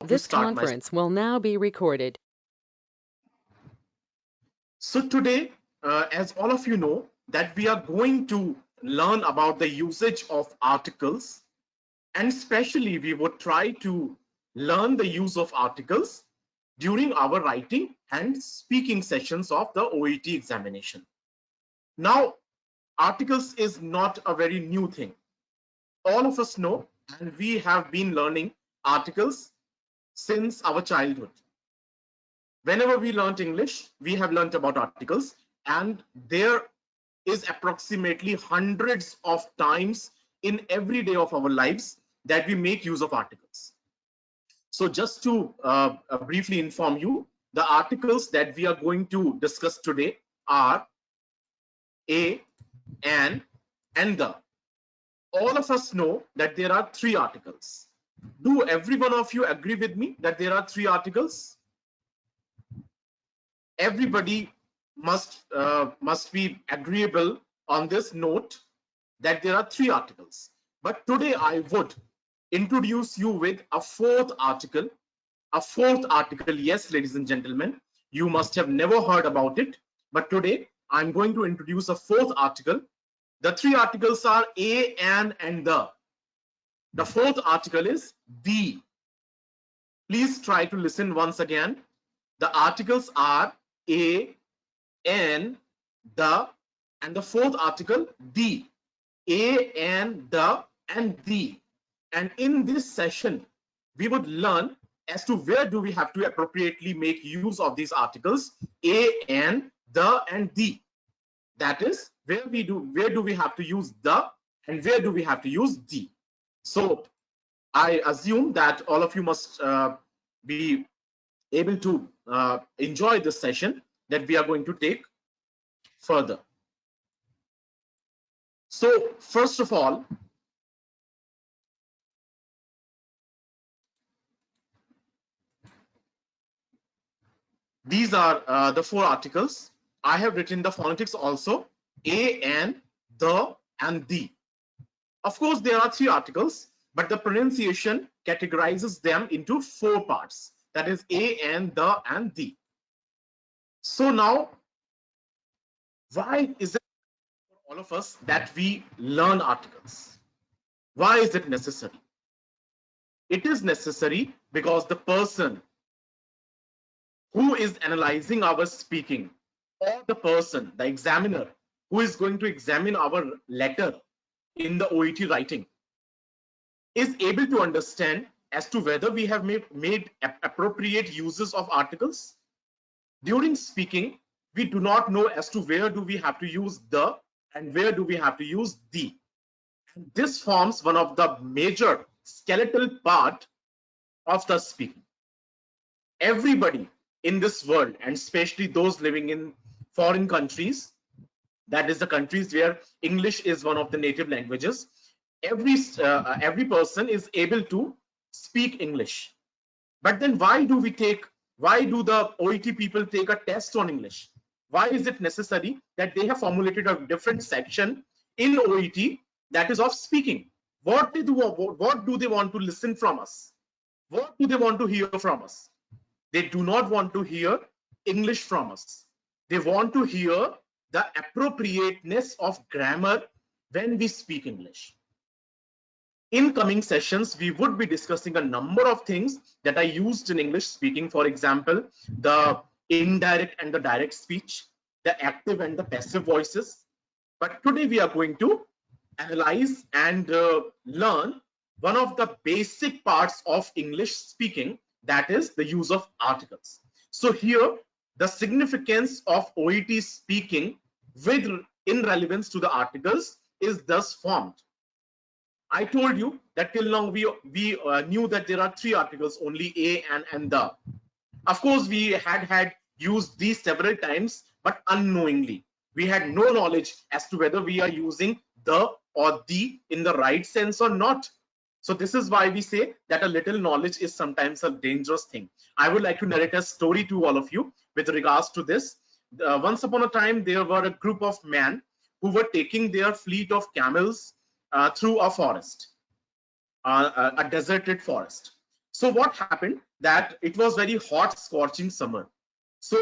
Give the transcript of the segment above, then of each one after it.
This start my. conference will now be recorded. So today, as all of you know, that we are going to learn about the usage of articles, and especially we would try to learn the use of articles during our writing and speaking sessions of the OET examination. Now, articles is not a very new thing. All of us know, and we have been learning articles since our childhood. Whenever we learned English, we have learned about articles, and there is approximately hundreds of times in every day of our lives that we make use of articles. So just to briefly inform you, the articles that we are going to discuss today are a, an, and the. All of us know that there are three articles. Do every one of you agree with me that there are three articles? Everybody must be agreeable on this note that there are three articles. But today I would introduce you with a fourth article. A fourth article, yes, ladies and gentlemen, you must have never heard about it. But today I'm going to introduce a fourth article. The three articles are a, an, and the. The fourth article is the. Please try to listen once again. The articles are a, an, the, and the fourth article, the. A, an, the, and the. And in this session, we would learn as to where do we have to appropriately make use of these articles, a, an, the, and the. That is, where do we have to use the, and where do we have to use the. So I assume that all of you must be able to enjoy this session that we are going to take further. So first of all, these are the four articles. I have written the phonetics also, a, an, the, and the. Of course, there are three articles, but the pronunciation categorizes them into four parts. That is a, an, the, and the. So now, why is it for all of us that we learn articles? Why is it necessary? It is necessary because the person who is analyzing our speaking, or the person, the examiner, who is going to examine our letter in the OET writing, is able to understand as to whether we have made appropriate uses of articles. During speaking, we do not know as to where do we have to use the and where do we have to use the. And this forms one of the major skeletal part of the speaking. Everybody in this world, and especially those living in foreign countries, that is the countries where English is one of the native languages, every person is able to speak English. But then why do the OET people take a test on English? Why is it necessary that they have formulated a different section in OET that is of speaking? What do they want to listen from us? What do they want to hear from us? They do not want to hear English from us. They want to hear the appropriateness of grammar when we speak English. In coming sessions, we would be discussing a number of things that are used in English speaking. For example, the indirect and the direct speech, the active and the passive voices. But today we are going to analyze and learn one of the basic parts of English speaking, that is the use of articles. So here, the significance of OET speaking in relevance to the articles is thus formed. I told you that till now we knew that there are three articles, only a, an, and the. Of course, we had used these several times, but unknowingly. We had no knowledge as to whether we are using the or the in the right sense or not. So this is why we say that a little knowledge is sometimes a dangerous thing. I would like to narrate a story to all of you with regards to this. Once upon a time, there were a group of men who were taking their fleet of camels through a forest, a deserted forest. So what happened that it was very hot, scorching summer. So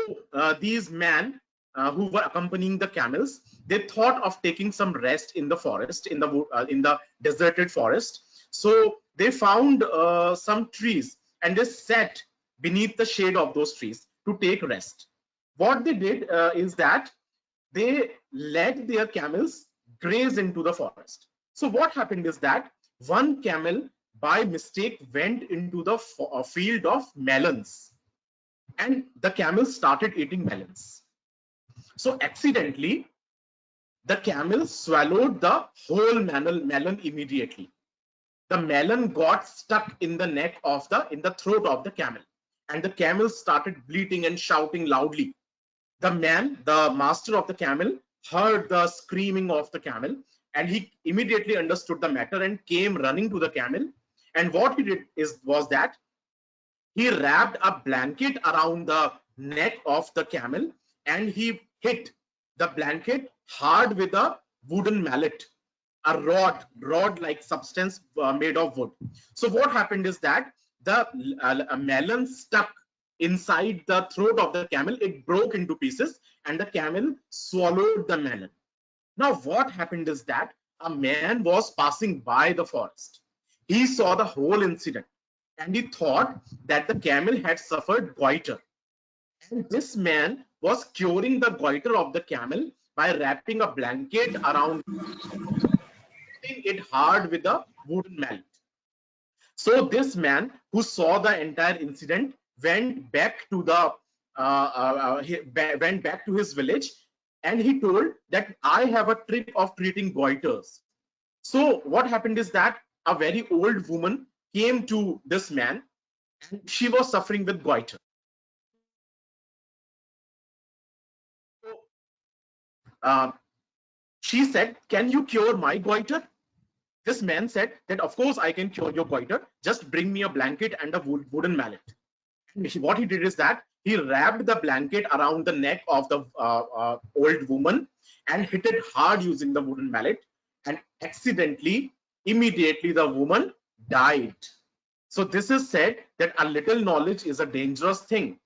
these men who were accompanying the camels, they thought of taking some rest in the forest, in the deserted forest. So they found some trees and they sat beneath the shade of those trees to take rest. What they did is that they led their camels graze into the forest. So what happened is that one camel by mistake went into the field of melons, and the camel started eating melons. So accidentally, the camel swallowed the whole melon immediately. The melon got stuck in the neck of in the throat of the camel, and the camel started bleating and shouting loudly. The master of the camel, heard the screaming of the camel, and he immediately understood the matter and came running to the camel. And what he did was that he wrapped a blanket around the neck of the camel and he hit the blanket hard with a wooden mallet, a rod like substance made of wood. So what happened is that the melon stuck inside the throat of the camel. It broke into pieces and the camel swallowed the melon. Now what happened is that a man was passing by the forest. He saw the whole incident and he thought that the camel had suffered goiter. And this man was curing the goiter of the camel by wrapping a blanket around it hard with a wooden mallet. So this man who saw the entire incident went back to went back to his village, and he told that I have a trick of treating goiters. So what happened is that a very old woman came to this man and she was suffering with goiter. So, she said, "Can you cure my goiter?" This man said that, "Of course I can cure your goiter. Just bring me a blanket and a wooden mallet." And what he did is that he wrapped the blanket around the neck of the old woman and hit it hard using the wooden mallet. And accidentally, immediately the woman died. So this is said that a little knowledge is a dangerous thing.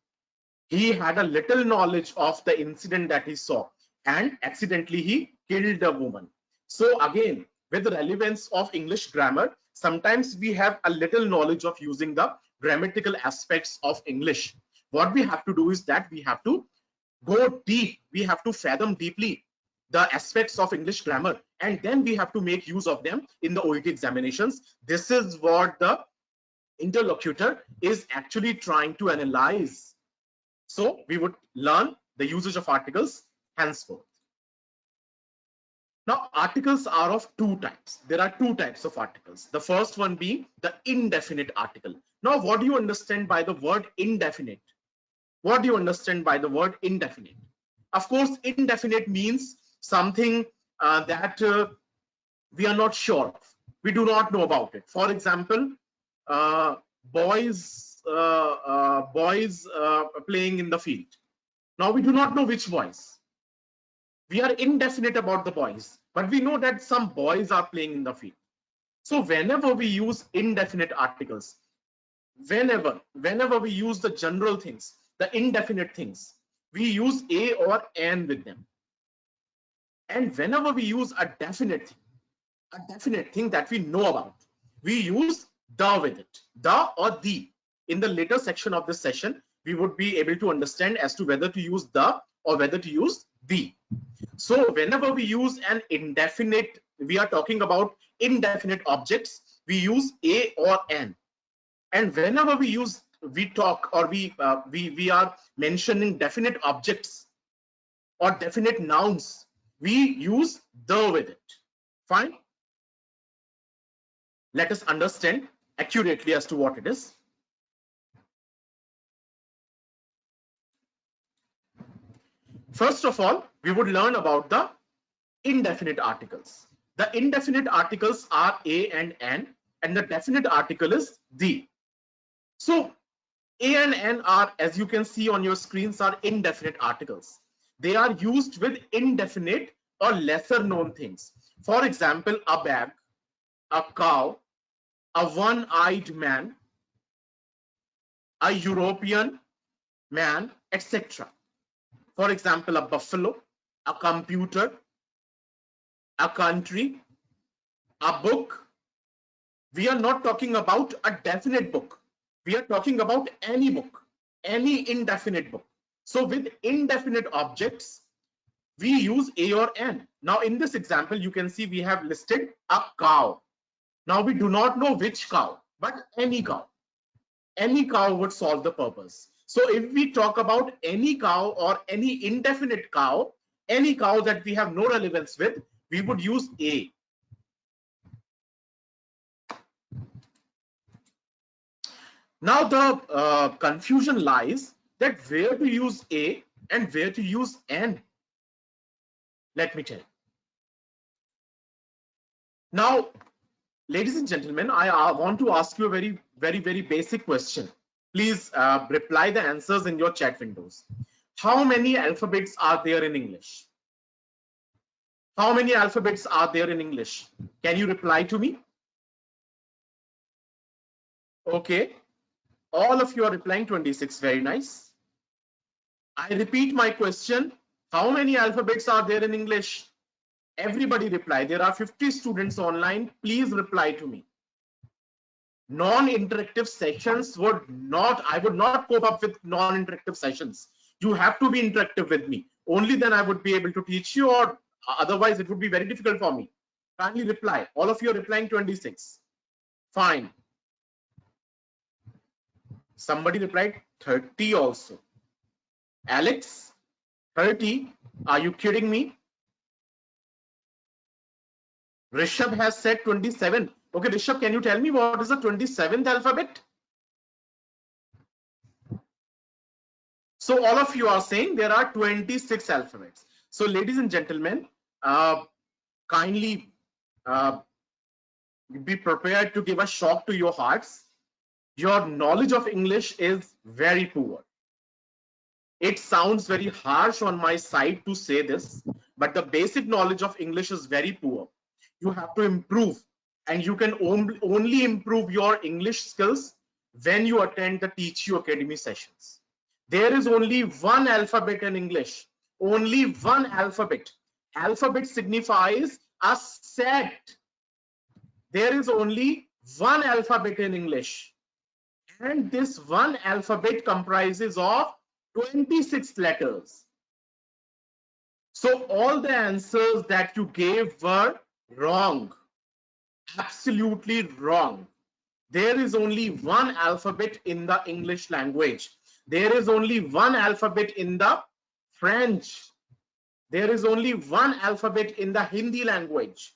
He had a little knowledge of the incident that he saw, and accidentally he killed a woman. So again, with the relevance of English grammar, sometimes we have a little knowledge of using the grammatical aspects of English. What we have to do is that we have to go deep. We have to fathom deeply the aspects of English grammar, and then we have to make use of them in the OET examinations. This is what the interlocutor is actually trying to analyze. So we would learn the usage of articles henceforth. Now, articles are of two types. There are two types of articles. The first one being the indefinite article. Now, what do you understand by the word indefinite? What do you understand by the word indefinite? Of course, indefinite means something that we are not sure of. We do not know about it. For example, boys playing in the field. Now we do not know which boys. We are indefinite about the boys, but we know that some boys are playing in the field. So whenever we use indefinite articles, whenever we use the general things, the indefinite things, we use a or an with them. And whenever we use a definite thing that we know about, we use the with it, the or the. In the later section of this session, we would be able to understand as to whether to use the or whether to use the. So whenever we use an indefinite, we are talking about indefinite objects, we use a or an. And whenever we talk or we are mentioning definite objects or definite nouns, we use the with it. Fine. Let us understand accurately as to what it is. First of all, we would learn about the indefinite articles. The indefinite articles are a and an the definite article is the. So a and n are, as you can see on your screens, are indefinite articles. They are used with indefinite or lesser known things. For example, a bag, a cow, a one-eyed man, a European man, etc. For example, a buffalo, a computer, a country, a book. We are not talking about a definite book. We are talking about any book, any indefinite book. So with indefinite objects, we use a or an. Now in this example, you can see we have listed a cow. Now we do not know which cow, but any cow. Any cow would solve the purpose. So if we talk about any cow or any indefinite cow, any cow that we have no relevance with, we would use a. Now the confusion lies that where to use a and where to use an. Let me tell you. Now, ladies and gentlemen, I want to ask you a very basic question. Please reply the answers in your chat windows. How many alphabets are there in English? How many alphabets are there in English? Can you reply to me? Okay. All of you are replying 26. Very nice. I repeat my question. How many alphabets are there in English? Everybody reply. There are 50 students online. Please reply to me. Non-interactive sessions would not, I would not cope up with non-interactive sessions. You have to be interactive with me. Only then I would be able to teach you, or otherwise it would be very difficult for me. Kindly reply. All of you are replying 26. Fine. Somebody replied 30 also. Alex, 30? Are you kidding me? Rishabh has said 27. Okay, Rishabh, can you tell me what is the 27th alphabet? So all of you are saying there are 26 alphabets. So ladies and gentlemen, kindly be prepared to give a shock to your hearts. Your knowledge of English is very poor. It sounds very harsh on my side to say this, but the basic knowledge of English is very poor. You have to improve, and you can only improve your English skills when you attend the Teach You Academy sessions. There is only one alphabet in English, only one alphabet. Alphabet signifies a set. There is only one alphabet in English, and this one alphabet comprises of 26 letters. So all the answers that you gave were wrong, absolutely wrong. There is only one alphabet in the English language. There is only one alphabet in the French. There is only one alphabet in the Hindi language.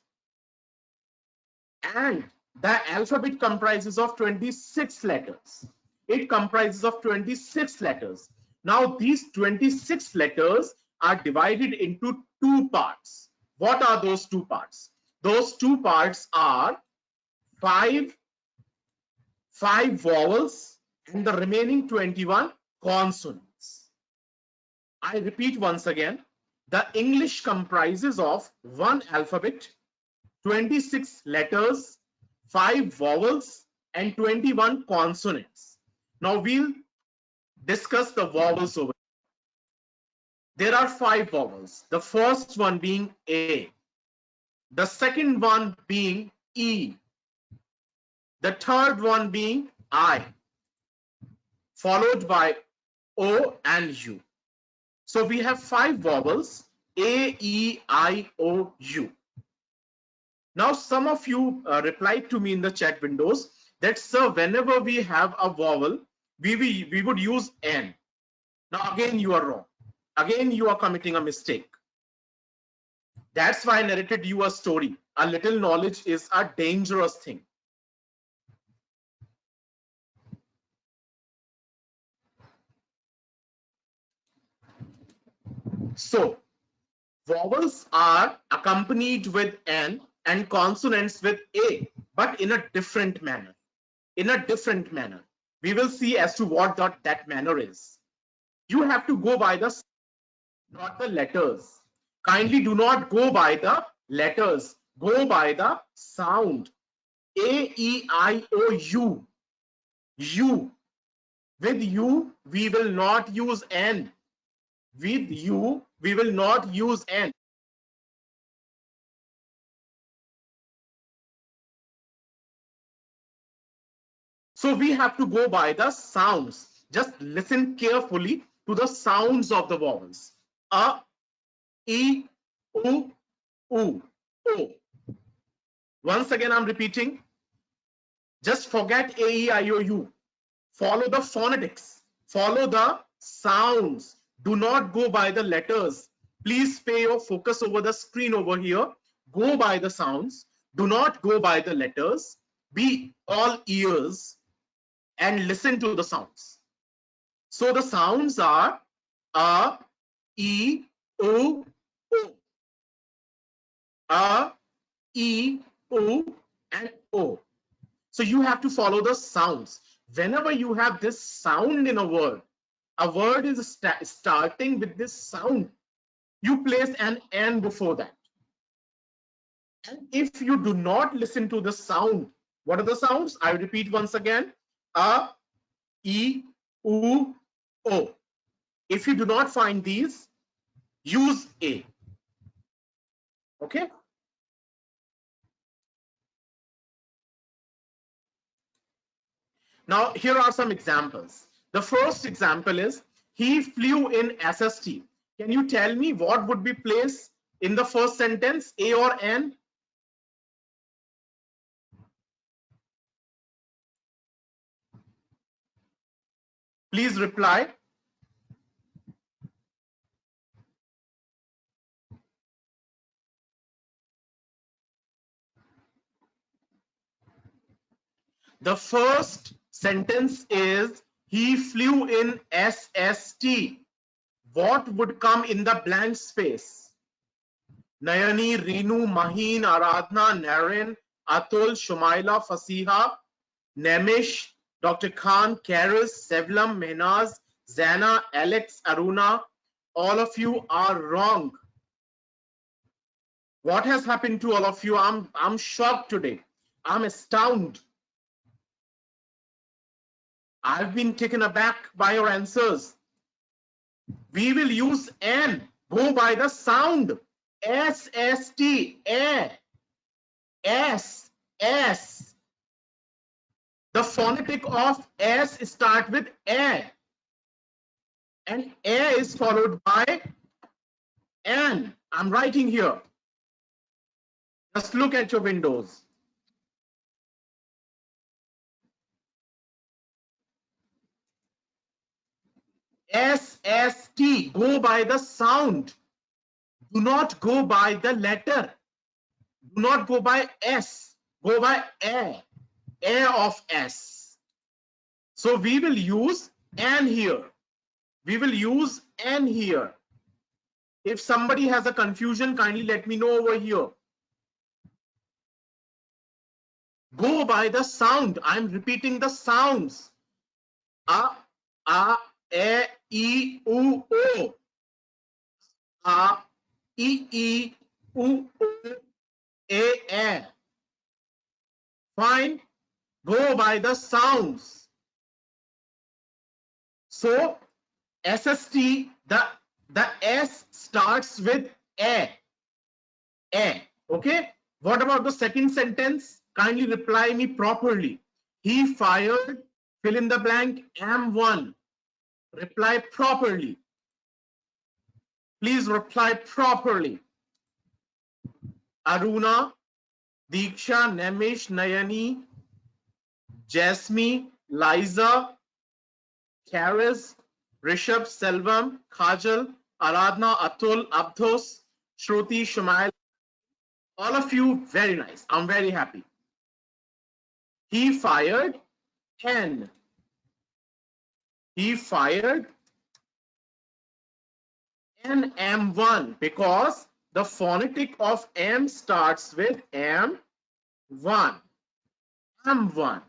And the alphabet comprises of 26 letters. It comprises of 26 letters. Now these 26 letters are divided into two parts. What are those two parts? Those two parts are five vowels and the remaining 21 consonants. I repeat once again, the English comprises of one alphabet, 26 letters, 5 vowels, and 21 consonants. Now we'll discuss the vowels over. There are 5 vowels. The first one being A, the second one being E, the third one being I, followed by O and U. So we have 5 vowels, A, E, I, O, U. Now some of you replied to me in the chat windows that, sir, whenever we have a vowel, we would use N. Now again you are wrong. Again you are committing a mistake. That's why I narrated you a story. A little knowledge is a dangerous thing. So vowels are accompanied with N and consonants with A, but in a different manner. In a different manner. We will see as to what that manner is. You have to go by the, not the letters. Kindly do not go by the letters. Go by the sound. A, E, I, O, U. U. With you, we will not use and. With you, we will not use and. So we have to go by the sounds. Just listen carefully to the sounds of the vowels. A, E, U, U, O. Once again, I'm repeating. Just forget A, E, I, O, U. Follow the phonetics. Follow the sounds. Do not go by the letters. Please pay your focus over the screen over here. Go by the sounds. Do not go by the letters. Be all ears and listen to the sounds. So the sounds are A, E, U, O. A, E, U, and O. So you have to follow the sounds. Whenever you have this sound in a word is starting with this sound, you place an N before that. And if you do not listen to the sound, what are the sounds? I repeat once again. A, E, U, O. If you do not find these, use A. Okay? Now, here are some examples. The first example is, he flew in SST. Can you tell me what would be placed in the first sentence, A or N? Please reply. The first sentence is, he flew in SST. What would come in the blank space? Nayani, Reenu, Maheen, Aradhana, Naren, Atul, Shumaila, Fasiha, Nemish, Dr. Khan, Karis, Sevlam, Mehnaz, Zana, Alex, Aruna. All of you are wrong. What has happened to all of you? I'm shocked today. I'm astounded. I've been taken aback by your answers. We will use N. Go by the sound. S-S-T, A. S, S. The phonetic of S start with A. And A is followed by N. I'm writing here. Just look at your windows. S-S-T. Go by the sound. Do not go by the letter. Do not go by S. Go by A. A of S. So we will use N here. We will use N here. If somebody has a confusion, kindly let me know over here. Go by the sound. I'm repeating the sounds. A, E, U, O. A, E, U, O, A. Fine. Go by the sounds. So SST, the S starts with A. Okay. What about the second sentence? Kindly reply me properly. He fired, fill in the blank, M1. Reply properly. Please reply properly. Aruna, Diksha, Nemish, Nayani, Jasmine, Liza, Karis, Rishabh, Selvam, Kajal, Aradhana, Atul, Abdhos, Shruti, Shumail. All of you, very nice. I'm very happy. He fired N. He fired N M1 because the phonetic of M starts with M1. M1.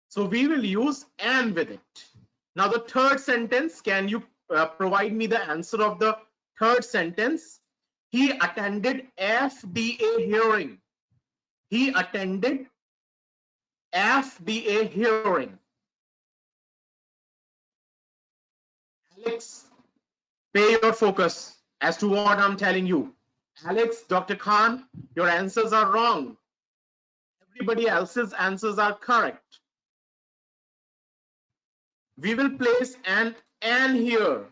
So we will use N with it. Now the third sentence, can you provide me the answer of the third sentence? He attended FDA hearing. He attended FDA hearing. Alex, pay your focus as to what I'm telling you. Alex, Dr. Khan, your answers are wrong. Everybody else's answers are correct. We will place an N here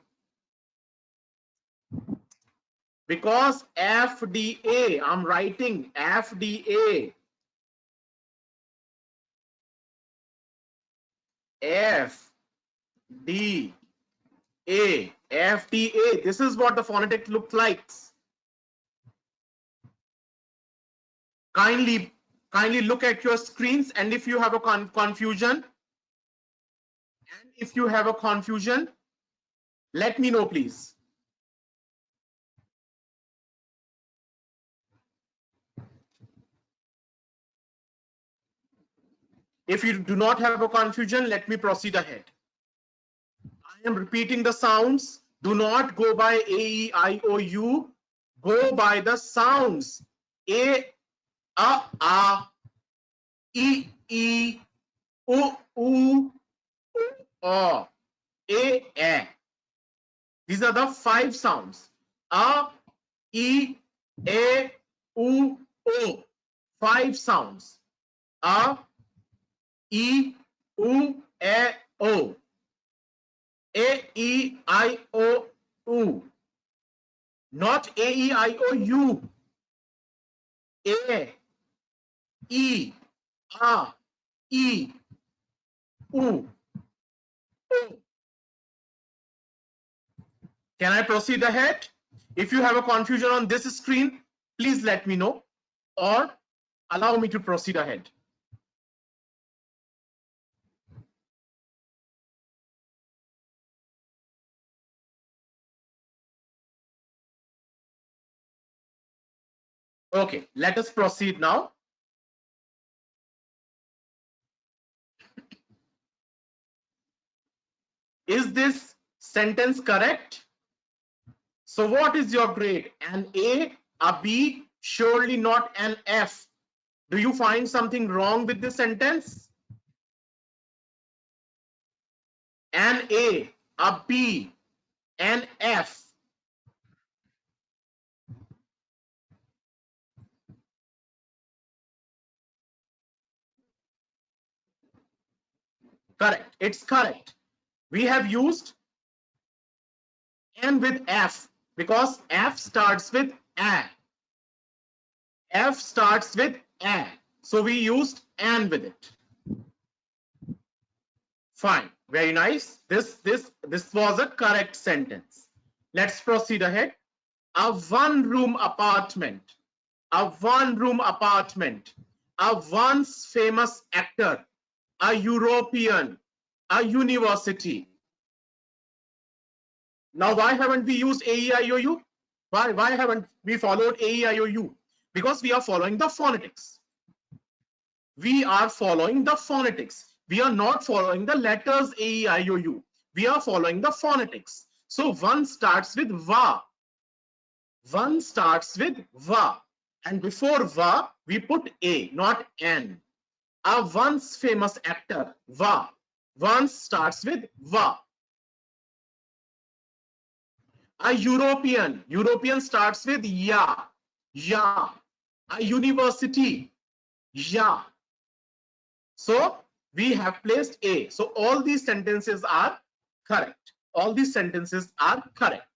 because FDA, I'm writing FDA. FDA. FDA. This is what the phonetic looks like. Kindly look at your screens, and if you have a confusion, let me know, please. If you do not have a confusion, let me proceed ahead. I am repeating the sounds. Do not go by A, E, I, O, U. Go by the sounds. A, E, U, U, O, A. These are the 5 sounds. A, E, A, U, O. 5 sounds. A, E, U, A, O. A, E, I, O, U. Not A, E, I, O, U. A, E, A, E, U, O. Can I proceed ahead? If you have a confusion on this screen, please let me know or allow me to proceed ahead. Okay, let us proceed now. Is this sentence correct? So what is your grade? An A, a B, surely not an F. Do you find something wrong with this sentence? An A, a B, an F. Correct, it's correct. We have used N with F because F starts with A. F starts with A. So we used N with it. Fine, very nice. This was a correct sentence. Let's proceed ahead. A one-room apartment. A one-room apartment. A once famous actor. A European. A university. Now, why haven't we used AEIOU? Why haven't we followed AEIOU? Because we are following the phonetics. We are following the phonetics. We are not following the letters AEIOU. We are following the phonetics. So one starts with va. One starts with va. And before va, we put A, not N. A once famous actor, va. Once starts with va. A European. European starts with ya. Ya. A university. Ya. So we have placed A. So all these sentences are correct. All these sentences are correct.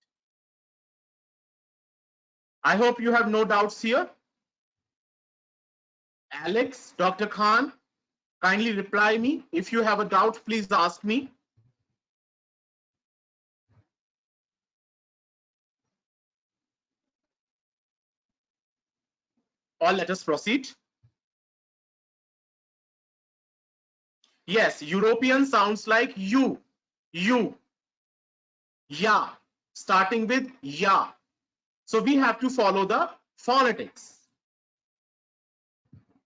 I hope you have no doubts here. Alex, Dr. Khan, kindly reply me. If you have a doubt, please ask me. Or let us proceed. Yes, European sounds like you. Ya, starting with ya. So we have to follow the phonetics.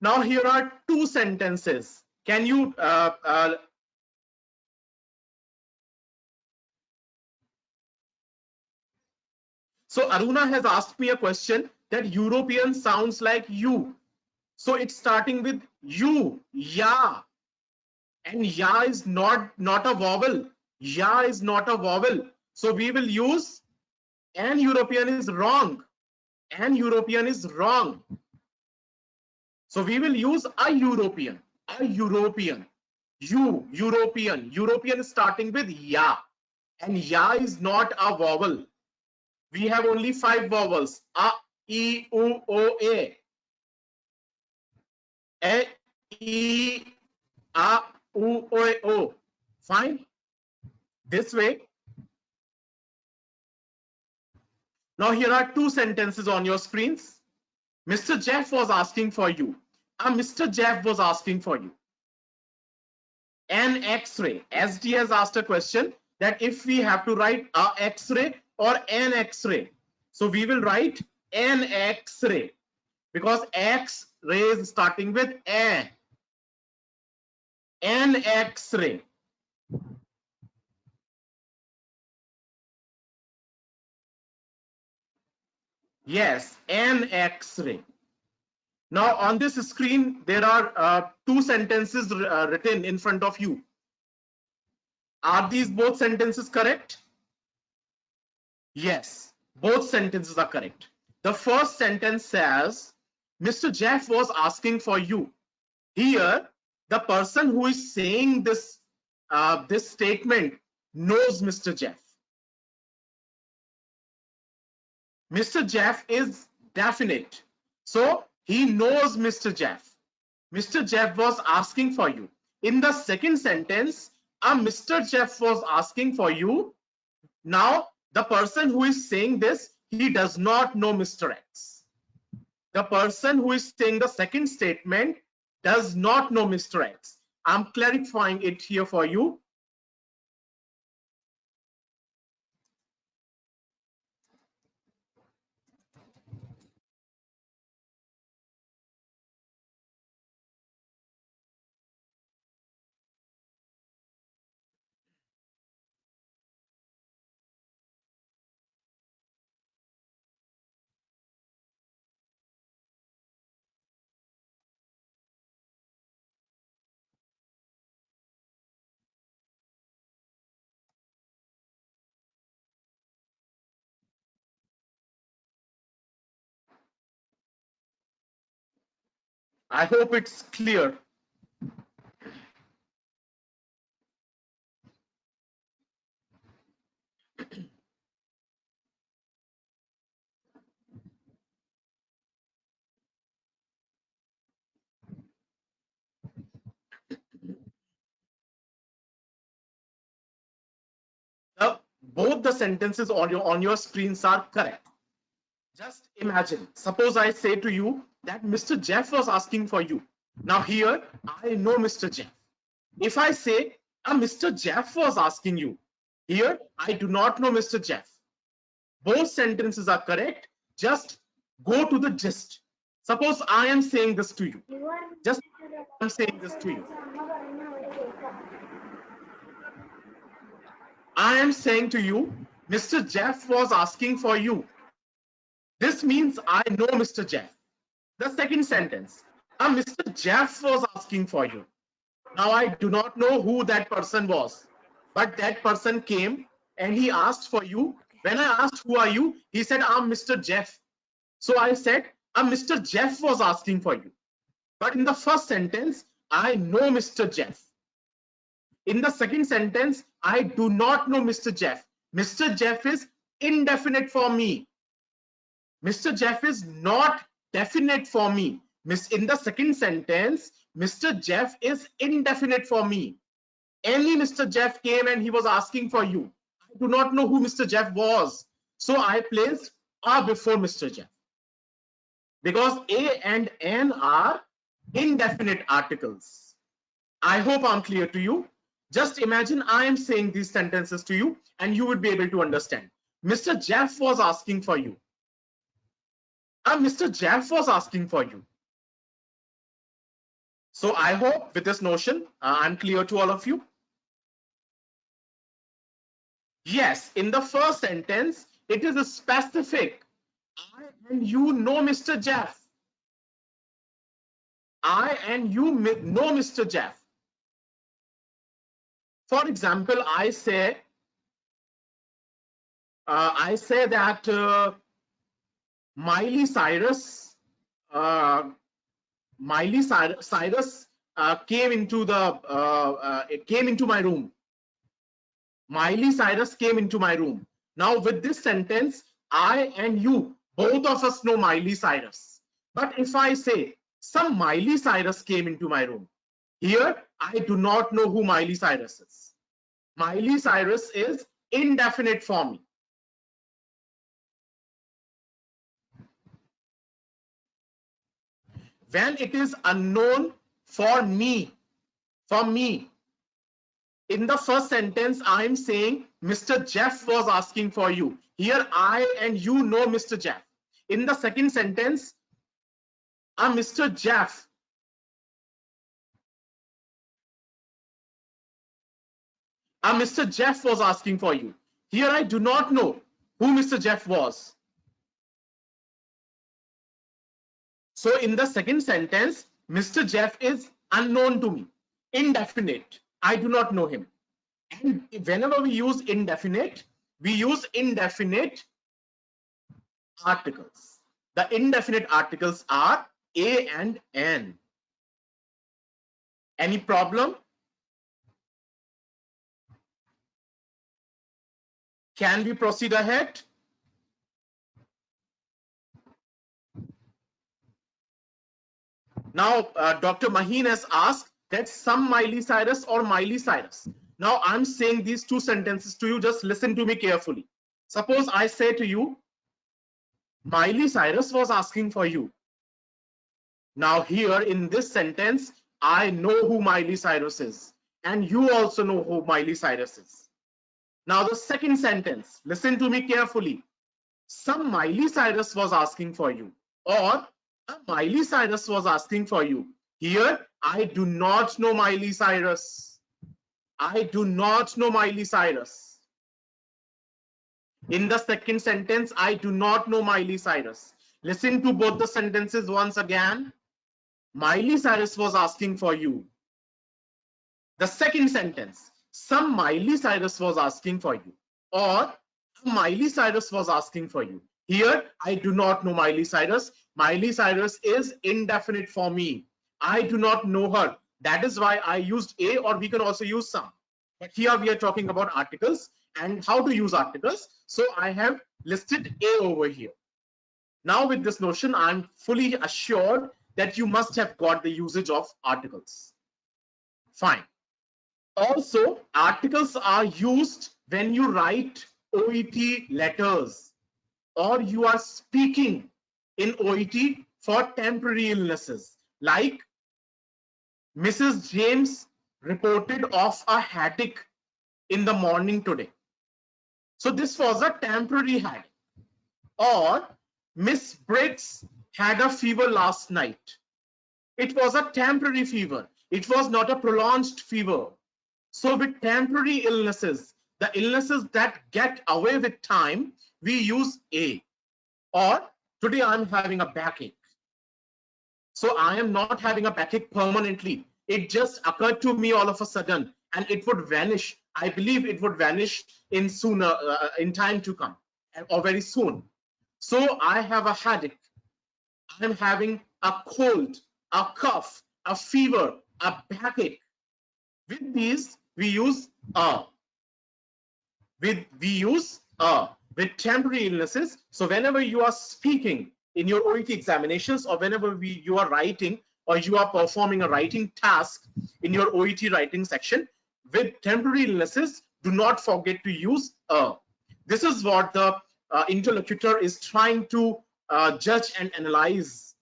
Now here are 2 sentences. Can you so Aruna has asked me a question that European sounds like you. So it's starting with you, ya. And ya is not a vowel. Ya is not a vowel. So we will use an European is wrong. An European is wrong. So we will use a European. A European. European. European is starting with ya. And ya is not a vowel. We have only 5 vowels. A, E, U, O, A. A, E, A, U, O, O. Fine. This way. Now here are 2 sentences on your screens. Mr. Jeff was asking for you. Mr. Jeff was asking for you. An X-ray. SD has asked a question that if we have to write a X-ray or an X-ray. So we will write an X-ray because X-ray is starting with a. An X-ray. Yes, an X-ray. Now on this screen, there are 2 sentences written in front of you. Are these both sentences correct? Yes, both sentences are correct. The first sentence says, Mr. Jeff was asking for you. Here, the person who is saying this, this statement knows Mr. Jeff. Mr. Jeff is definite. So, he knows Mr. Jeff. Mr. Jeff was asking for you. In the second sentence, Mr. Jeff was asking for you. Now, the person who is saying this, he does not know Mr. X. The person who is saying the second statement does not know Mr. X. I'm clarifying it here for you. I hope it's clear. Both the sentences on your screens are correct. Just imagine, suppose I say to you that Mr. Jeff was asking for you. Now here, I know Mr. Jeff. If I say, Mr. Jeff was asking you, here, I do not know Mr. Jeff. Both sentences are correct. Just go to the gist. Suppose I am saying this to you. Just I'm saying this to you. I am saying to you, Mr. Jeff was asking for you. This means I know Mr. Jeff. The second sentence, Mr. Jeff was asking for you. Now I do not know who that person was, but that person came and he asked for you. When I asked who are you, he said, I'm Mr. Jeff. So I said, Mr. Jeff was asking for you. But in the first sentence, I know Mr. Jeff. In the second sentence, I do not know Mr. Jeff. Mr. Jeff is indefinite for me. Mr. Jeff is not definite for me. In the second sentence, Mr. Jeff is indefinite for me. Any Mr. Jeff came and he was asking for you. I do not know who Mr. Jeff was. So I placed a before Mr. Jeff. Because a and an are indefinite articles. I hope I'm clear to you. Just imagine I am saying these sentences to you and you would be able to understand. Mr. Jeff was asking for you. Mr. Jeff was asking for you. So I hope with this notion, I'm clear to all of you. Yes, in the first sentence, it is a specific. I and you know Mr. Jeff. I and you know Mr. Jeff. For example, I say, I say that Miley Cyrus, uh, Cyrus came into it came into my room. Miley Cyrus came into my room. Now with this sentence, I and you, both of us know Miley Cyrus. But if I say some Miley Cyrus came into my room, here I do not know who Miley Cyrus is. Miley Cyrus is indefinite for me. When it is unknown for me, in the first sentence, I'm saying Mr. Jeff was asking for you. Here, I and you know Mr. Jeff. In the second sentence, Mr. Jeff. Mr. Jeff was asking for you. Here, I do not know who Mr. Jeff was. So, in the second sentence, Mr. Jeff is unknown to me, indefinite. I do not know him. And whenever we use indefinite, we use indefinite articles. The indefinite articles are a and an. Any problem? Can we proceed ahead? Now, Dr. Maheen has asked that some Miley Cyrus or Miley Cyrus. Now, I'm saying these two sentences to you. Just listen to me carefully. Suppose I say to you, Miley Cyrus was asking for you. Now, here in this sentence, I know who Miley Cyrus is. And you also know who Miley Cyrus is. Now, the second sentence, listen to me carefully. Some Miley Cyrus was asking for you, or a Miley Cyrus was asking for you. Here, I do not know Miley Cyrus. I do not know Miley Cyrus. In the second sentence, I do not know Miley Cyrus. Listen to both the sentences once again. Miley Cyrus was asking for you. The second sentence, some Miley Cyrus was asking for you, or Miley Cyrus was asking for you. Here, I do not know Miley Cyrus. Miley Cyrus is indefinite for me. I do not know her. That is why I used a, or we can also use some. But here we are talking about articles and how to use articles. So I have listed a over here. Now with this notion, I'm fully assured that you must have got the usage of articles. Fine. Also, articles are used when you write OET letters or you are speaking in OET for temporary illnesses. Like Mrs. James reported of a headache in the morning today. So this was a temporary headache. Or Miss Briggs had a fever last night. It was a temporary fever. It was not a prolonged fever. So with temporary illnesses, the illnesses that get away with time, we use a. Or today I'm having a backache. So I am not having a backache permanently. It just occurred to me all of a sudden and it would vanish. I believe it would vanish in time to come or very soon. So I have a headache. I'm having a cold, a cough, a fever, a backache. With these, we use a. With temporary illnesses. So whenever you are speaking in your OET examinations, or whenever you are writing or you are performing a writing task in your OET writing section, with temporary illnesses, do not forget to use a. This is what the interlocutor is trying to judge and analyze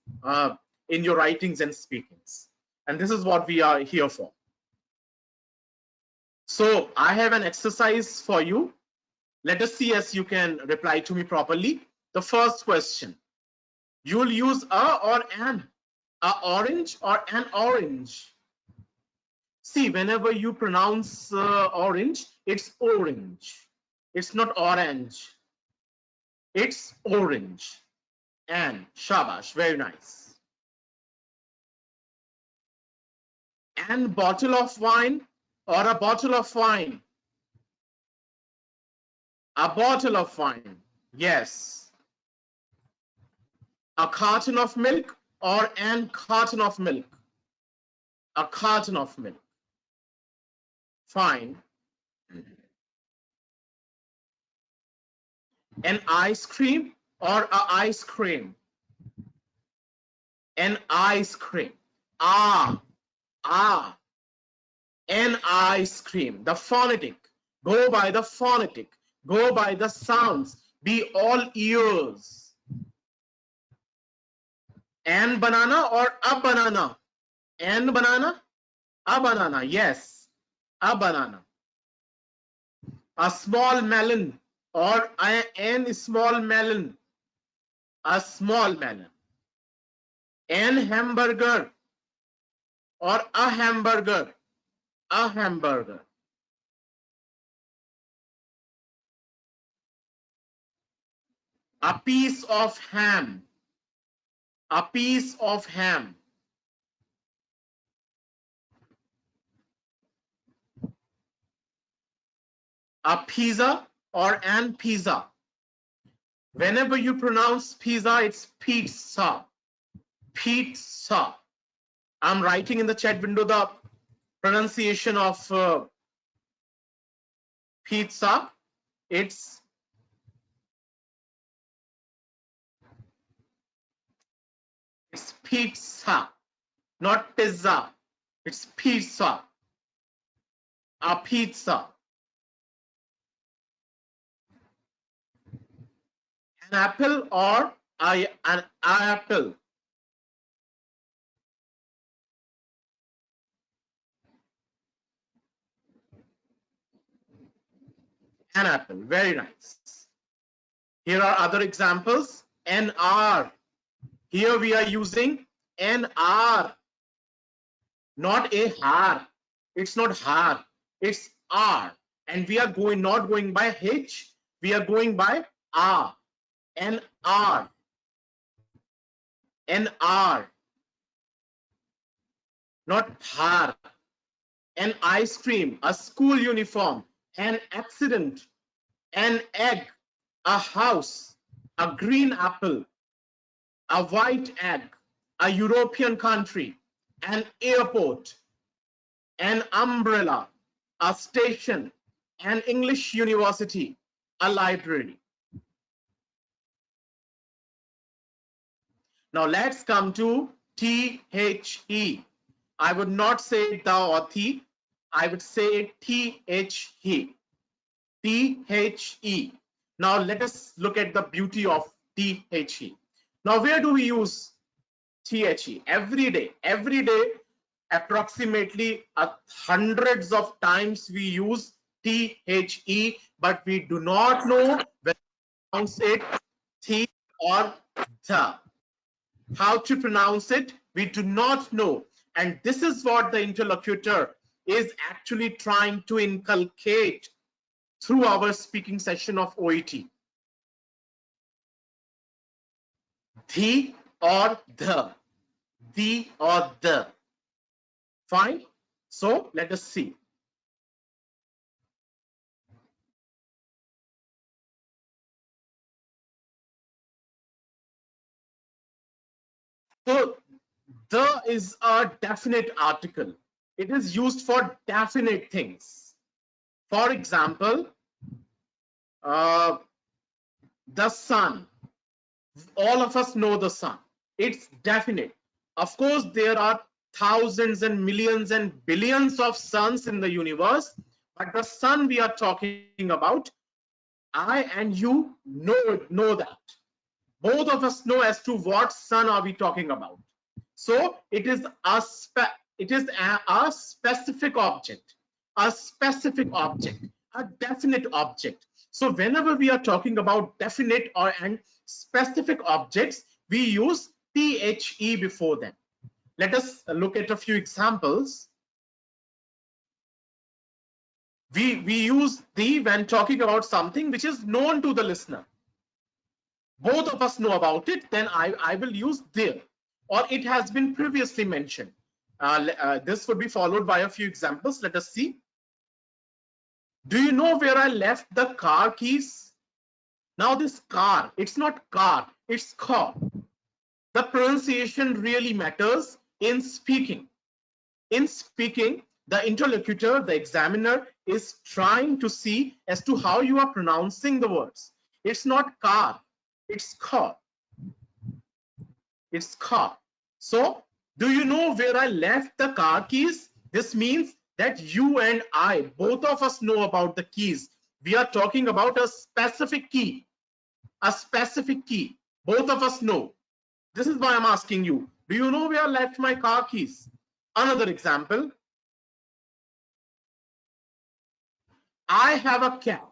in your writings and speakings. And this is what we are here for. So I have an exercise for you. Let us see as you can reply to me properly. The first question, you will use a or an, a orange or an orange. See, whenever you pronounce orange, it's orange. It's not orange. It's orange. And shabash, very nice. And bottle of wine or a bottle of wine. A bottle of wine. Yes. A carton of milk or an carton of milk. A carton of milk. Fine. An ice cream or a ice cream. An ice cream. An ice cream. The phonetic. Go by the phonetic. Go by the sounds. Be all ears. An banana or a banana? An banana? A banana. Yes. A banana. A small melon or an small melon. A small melon. An hamburger or a hamburger. A hamburger. A piece of ham. A piece of ham. A pizza or an pizza. Whenever you pronounce pizza, it's pizza. Pizza. I'm writing in the chat window the pronunciation of pizza. It's pizza, not pizza. It's pizza. A pizza. An apple or an apple. An apple. Very nice. Here are other examples. An hour. Here we are using an hour, not a har. It's not har. It's r. And we are not going by h. We are going by r. An hour. An hour. Not har. An ice cream. A school uniform. An accident. An egg. A house. A green apple. A white egg. A European country. An airport. An umbrella. A station. An English university. A library. Now let's come to THE. I would not say the or the. I would say THE. THE. Now let us look at the beauty of THE. Now where do we use THE? Every day. Every day, approximately hundreds of times we use THE, but we do not know whether to pronounce it the or the. How to pronounce it, we do not know. And this is what the interlocutor is actually trying to inculcate through our speaking session of OET. The or the. The or the. Fine. So let us see. So the is a definite article. It is used for definite things. For example, the sun. All of us know the sun. It's definite. Of course, there are thousands and millions and billions of suns in the universe, but the sun we are talking about, I and you know that. Both of us know as to what sun are we talking about. So it is a specific object, a definite object. So whenever we are talking about definite and specific objects, we use THE before them. Let us look at a few examples. We use the when talking about something which is known to the listener. Both of us know about it, then I will use there, or it has been previously mentioned. This would be followed by a few examples. Let us see. Do you know where I left the car keys? Now this car, it's not car, it's car. The pronunciation really matters in speaking. In speaking, the interlocutor, the examiner, is trying to see as to how you are pronouncing the words. It's not car, it's car. It's car. So, do you know where I left the car keys? This means that you and I, both of us know about the keys. We are talking about a specific key. A specific key. Both of us know. This is why I'm asking you. Do you know where I left my car keys? Another example. I have a cat.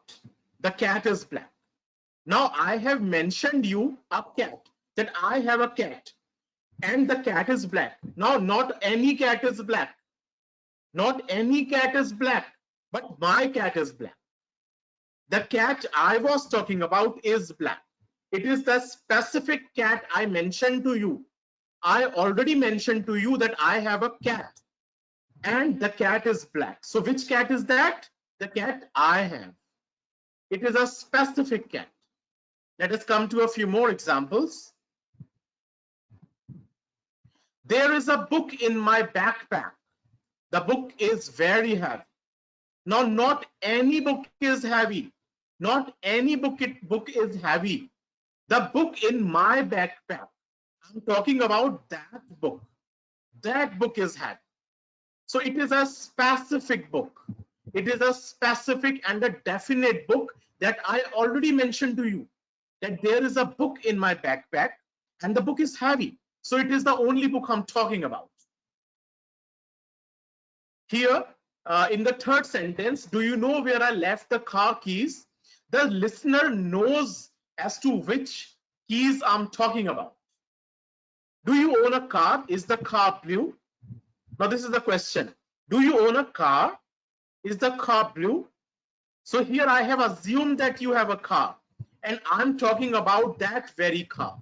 The cat is black. Now I have mentioned you a cat, that I have a cat and the cat is black. Now not any cat is black. Not any cat is black, but my cat is black. The cat I was talking about is black. It is the specific cat I mentioned to you. I already mentioned to you that I have a cat and the cat is black. So which cat is that? The cat I have. It is a specific cat. Let us come to a few more examples. There is a book in my backpack. The book is very heavy. Now, not any book is heavy. Not any book is heavy. The book in my backpack. I'm talking about that book. That book is heavy. So it is a specific book. It is a specific and a definite book that I already mentioned to you, that there is a book in my backpack and the book is heavy. So it is the only book I'm talking about. Here, in the third sentence, do you know where I left the car keys? The listener knows as to which keys I'm talking about. Do you own a car? Is the car blue? Now this is the question. Do you own a car? Is the car blue? So here I have assumed that you have a car and I'm talking about that very car.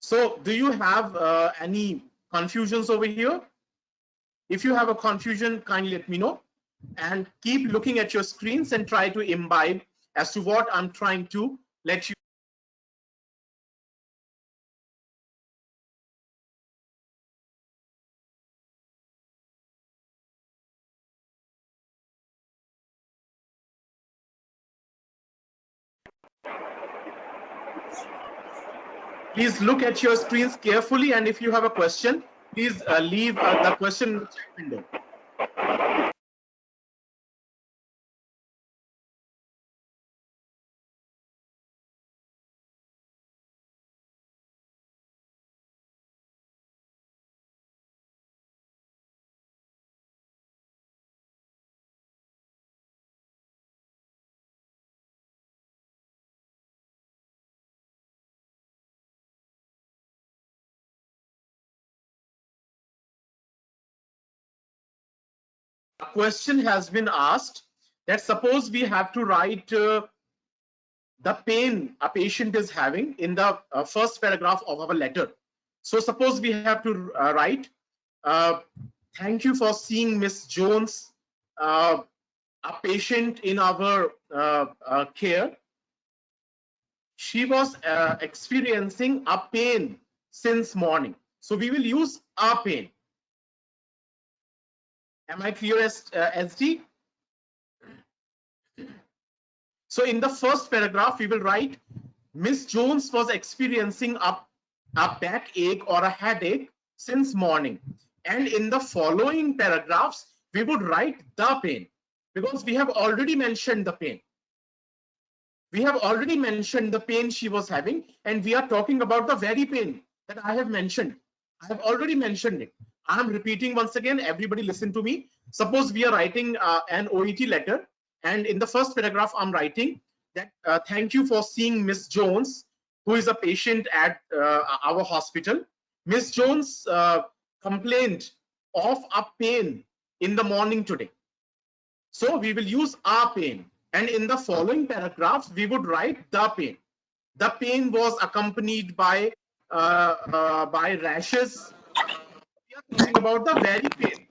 So do you have any confusions over here? If you have a confusion, kindly let me know and keep looking at your screens and try to imbibe as to what I'm trying to let you. Please look at your screens carefully, and if you have a question, please leave the question in the chat window. A question has been asked that suppose we have to write the pain a patient is having in the first paragraph of our letter. So suppose we have to write, thank you for seeing Miss Jones, a patient in our care. She was experiencing a pain since morning. So we will use a pain. Am I clear, SD? So in the first paragraph, we will write, Miss Jones was experiencing a backache or a headache since morning. And in the following paragraphs, we would write the pain because we have already mentioned the pain. We have already mentioned the pain she was having, and we are talking about the very pain that I have mentioned. I have already mentioned it. I am repeating once again, everybody listen to me. Suppose we are writing an OET letter, and in the first paragraph, I'm writing that thank you for seeing Miss Jones, who is a patient at our hospital. Miss Jones complained of a pain in the morning today. So we will use a pain. And in the following paragraphs, we would write the pain. The pain was accompanied by rashes. We are talking about the very pain.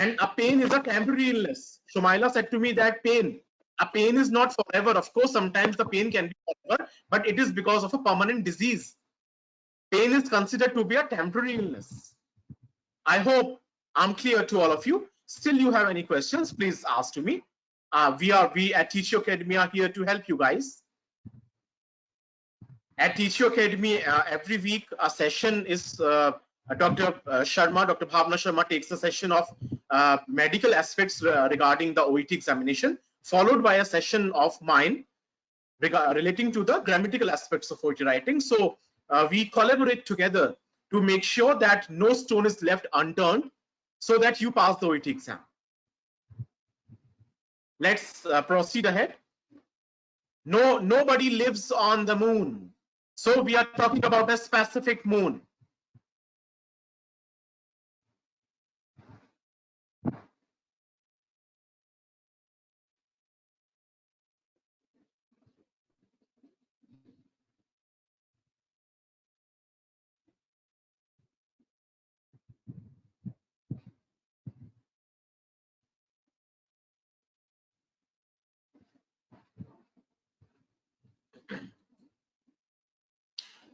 And a pain is a temporary illness. Shumaila said to me that a pain is not forever. Of course, sometimes the pain can be forever, but it is because of a permanent disease. Pain is considered to be a temporary illness. I hope I'm clear to all of you. Still, you have any questions, please ask to me. We at Teach You Academy are here to help you guys. At Teach You Academy, every week a session is Dr. Bhavna Sharma takes a session of medical aspects regarding the OET examination, followed by a session of mine relating to the grammatical aspects of OET writing. So we collaborate together to make sure that no stone is left unturned so that you pass the OET exam. Let's proceed ahead. Nobody lives on the moon. So we are talking about a specific moon.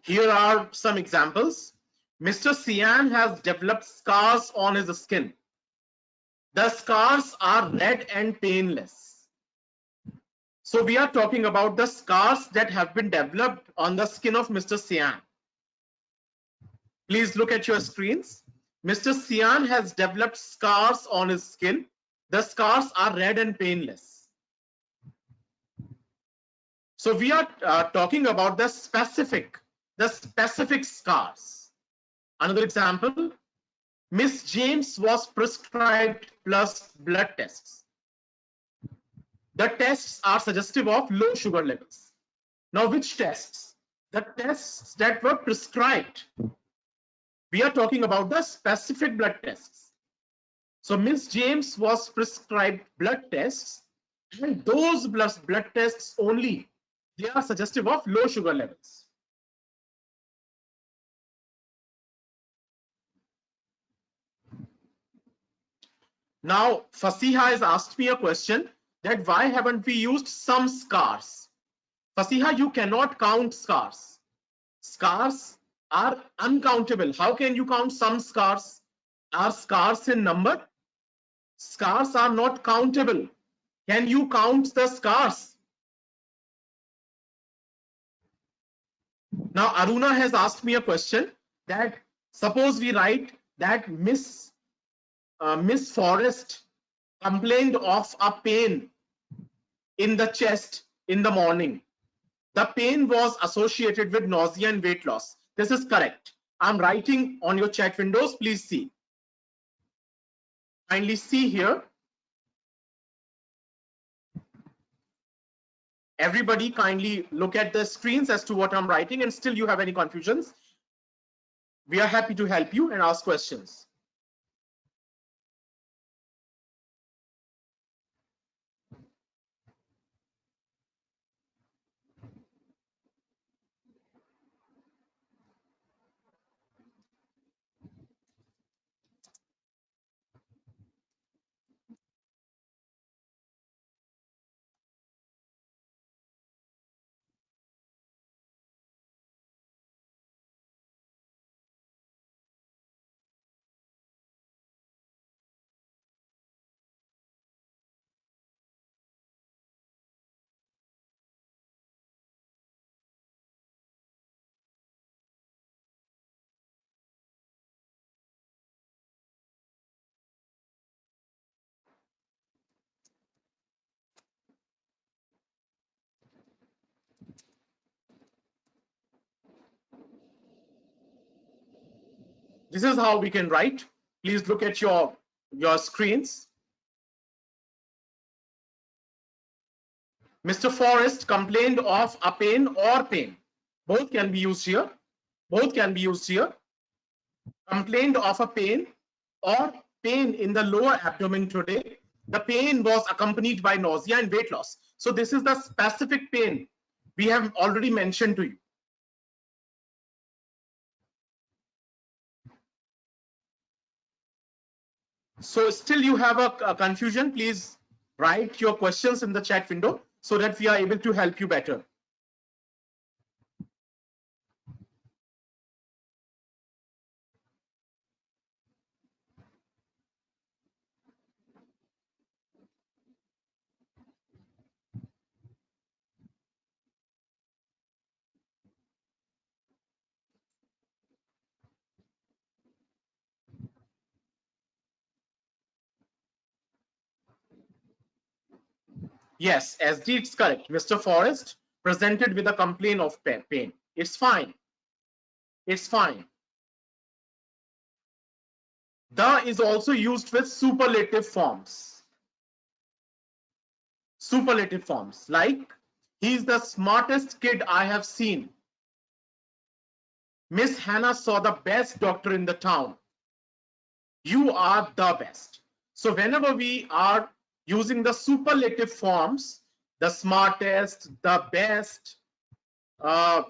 Here are some examples. Mr. Cyan has developed scars on his skin. The scars are red and painless. So we are talking about the scars that have been developed on the skin of Mr. Cyan. Please look at your screens. Mr. Cyan has developed scars on his skin. The scars are red and painless. So we are talking about the specific scars. Another example, Miss James was prescribed plus blood tests. The tests are suggestive of low sugar levels. Now, which tests? The tests that were prescribed. We are talking about the specific blood tests. So Miss James was prescribed blood tests, and those blood tests only, they are suggestive of low sugar levels. Now, Fasiha has asked me a question that why haven't we used some scars? Fasiha, you cannot count scars. Scars are uncountable. How can you count some scars? Are scars in number? Scars are not countable. Can you count the scars? Now, Aruna has asked me a question that suppose we write that Miss Forrest complained of a pain in the chest in the morning. The pain was associated with nausea and weight loss. This is correct. I'm writing on your chat windows. Please see. Kindly see here. Everybody kindly look at the screens as to what I'm writing, and still you have any confusions, we are happy to help you and ask questions. This is how we can write. Please look at your screens. Mr. Forrest complained of a pain or pain. Both can be used here. Both can be used here. Complained of a pain or pain in the lower abdomen today. The pain was accompanied by nausea and weight loss. So this is the specific pain we have already mentioned to you. So still you have a confusion, please write your questions in the chat window so that we are able to help you better. Yes, SD, it's correct. Mr. Forrest presented with a complaint of pain. It's fine. It's fine. The is also used with superlative forms. Superlative forms like, he's the smartest kid I have seen. Miss Hannah saw the best doctor in the town. You are the best. So whenever we are using the superlative forms, the smartest, the best, the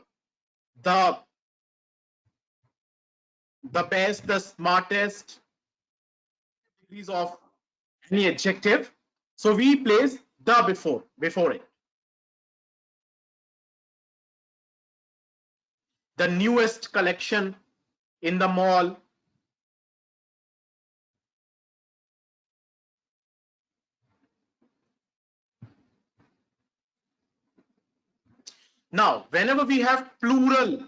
best, the smartest, degrees of any adjective, so we place the before it. The newest collection in the mall. Now, whenever we have plural,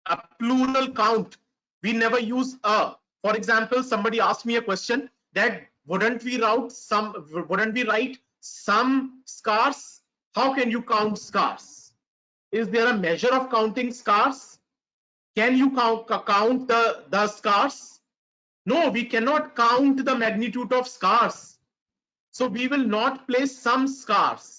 a plural count, we never use a. For example, somebody asked me a question that wouldn't we write some scars? How can you count scars? Is there a measure of counting scars? Can you count the scars? No, we cannot count the magnitude of scars. So we will not place some scars.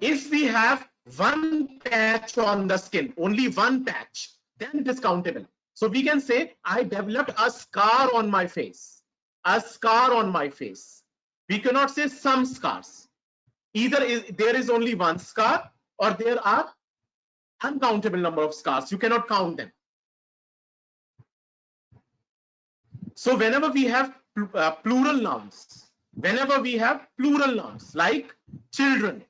If we have one patch on the skin, only one patch, then it is countable. So we can say, I developed a scar on my face. A scar on my face. We cannot say some scars. Either there is only one scar or there are uncountable number of scars. You cannot count them. So whenever we have plural nouns, like children,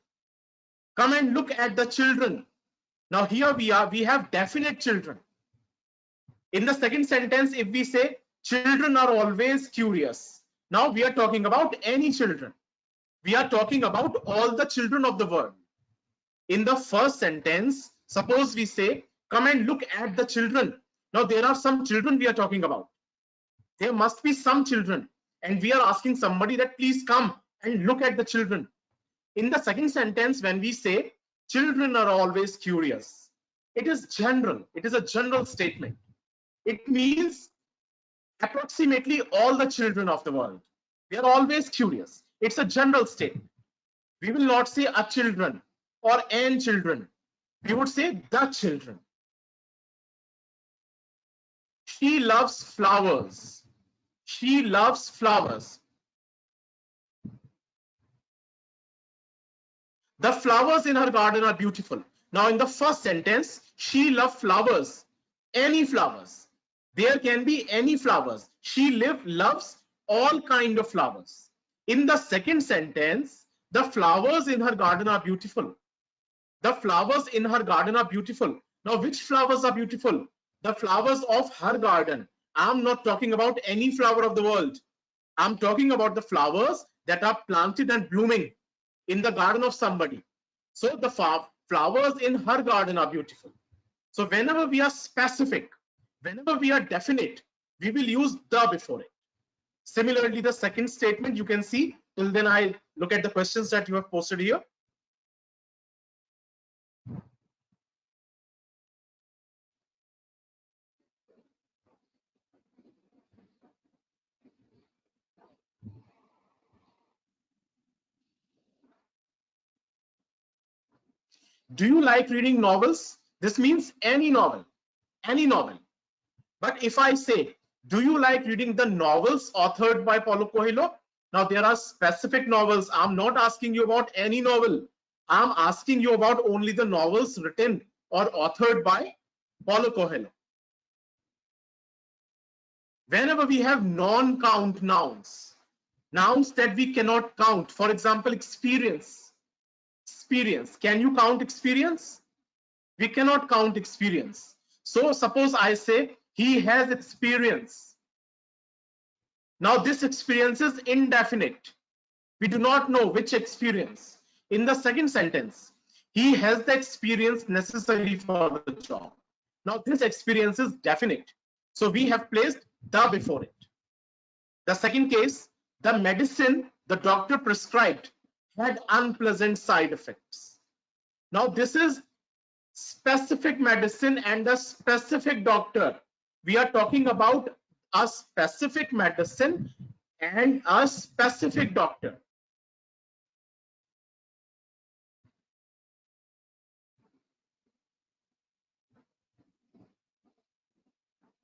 come and look at the children. Now here we have definite children. In the second sentence, if we say children are always curious, now we are talking about any children. We are talking about all the children of the world. In the first sentence, suppose we say, come and look at the children. Now there are some children we are talking about. There must be some children, and we are asking somebody that please come and look at the children. In the second sentence, when we say children are always curious, it is general. It is a general statement. It means approximately all the children of the world. They are always curious. It's a general statement. We will not say a children or an children. We would say the children. She loves flowers. She loves flowers. The flowers in her garden are beautiful. Now in the first sentence, she loves flowers. Any flowers. There can be any flowers. She loves all kind of flowers. In the second sentence, the flowers in her garden are beautiful. The flowers in her garden are beautiful. Now which flowers are beautiful? The flowers of her garden. I'm not talking about any flower of the world. I'm talking about the flowers that are planted and blooming in the garden of somebody. So the flowers in her garden are beautiful. So whenever we are specific, whenever we are definite, we will use the before it. Similarly, the second statement, you can see, till then I look at the questions that you have posted here. Do you like reading novels? This means any novel, any novel. But if I say, do you like reading the novels authored by Paulo Coelho? Now there are specific novels. I'm not asking you about any novel. I'm asking you about only the novels written or authored by Paulo Coelho. Whenever we have non-count nouns, nouns that we cannot count, for example, experience. Experience. Can you count experience? We cannot count experience. So suppose I say he has experience. Now this experience is indefinite. We do not know which experience. In the second sentence, he has the experience necessary for the job. Now this experience is definite. So we have placed the before it. The second case, the medicine the doctor prescribed had unpleasant side effects. Now this is specific medicine and a specific doctor. We are talking about a specific medicine and a specific doctor.